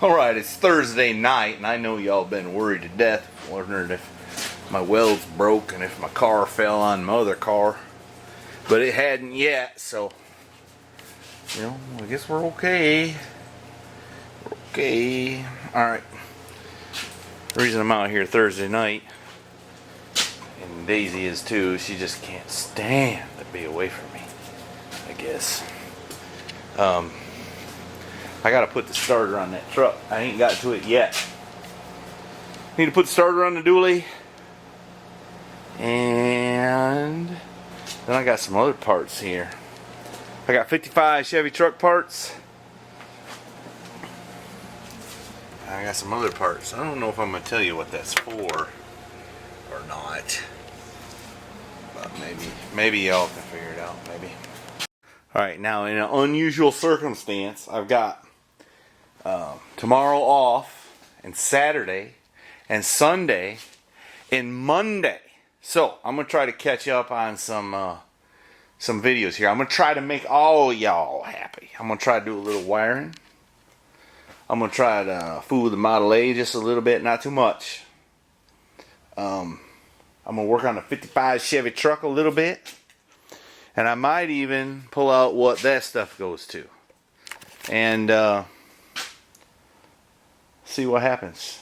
Alright, it's Thursday night, and I know y'all been worried to death, wondering if my weld's broke and if my car fell on my other car. But it hadn't yet, so, you know, I guess we're okay. We're okay. Alright. The reason I'm out here Thursday night, and Daisy is too, she just can't stand to be away from me, I guess. I gotta put the starter on that truck. I ain't got to it yet. Need to put the starter on the dually. And then I got some other parts here. I got 55 Chevy truck parts. I got some other parts. I don't know if I'm gonna tell you what that's for or not. But maybe y'all can figure it out, maybe. Alright, now in an unusual circumstance, I've got tomorrow off, and Saturday, and Sunday, and Monday. So I'm gonna try to catch up on some videos here. I'm gonna try to make all y'all happy. I'm gonna try to do a little wiring. I'm gonna try to fool with the Model A just a little bit, not too much. I'm gonna work on the 55 Chevy truck a little bit, and I might even pull out what that stuff goes to, and see what happens.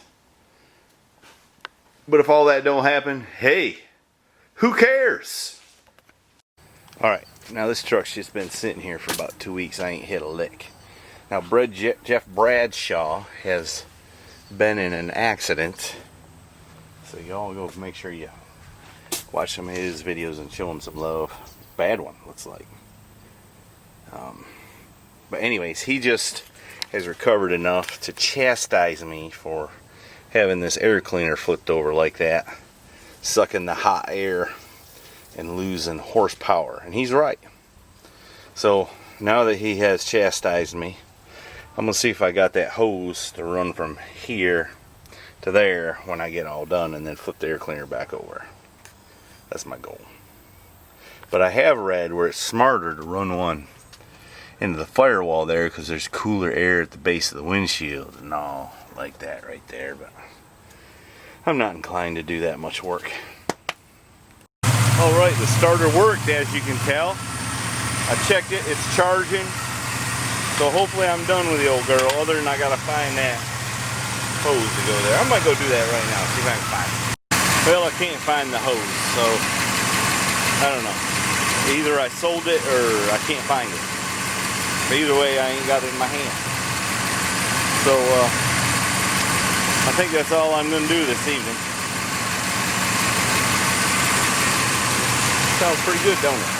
But if all that don't happen, hey, who cares? Alright, now this truck's just been sitting here for about 2 weeks. I ain't hit a lick. Now Jeff Bradshaw has been in an accident, so y'all go make sure you watch some of his videos and show him some love. Bad one, looks like. But anyways, he just has recovered enough to chastise me for having this air cleaner flipped over like that, sucking the hot air and losing horsepower. And he's right. So now that he has chastised me, I'm gonna see if I got that hose to run from here to there when I get all done, and then flip the air cleaner back over. That's my goal. But I have read where it's smarter to run one into the firewall there, because there's cooler air at the base of the windshield and all like that right there. But I'm not inclined to do that much work. Alright, the starter worked, as you can tell. I checked it, it's charging. So hopefully I'm done with the old girl, other than I gotta find that hose to go there. I might go do that right now, see if I can find it. Well, I can't find the hose, so I don't know. Either I sold it or I can't find it. But either way, I ain't got it in my hand. So, I think that's all I'm going to do this evening. Sounds pretty good, don't it?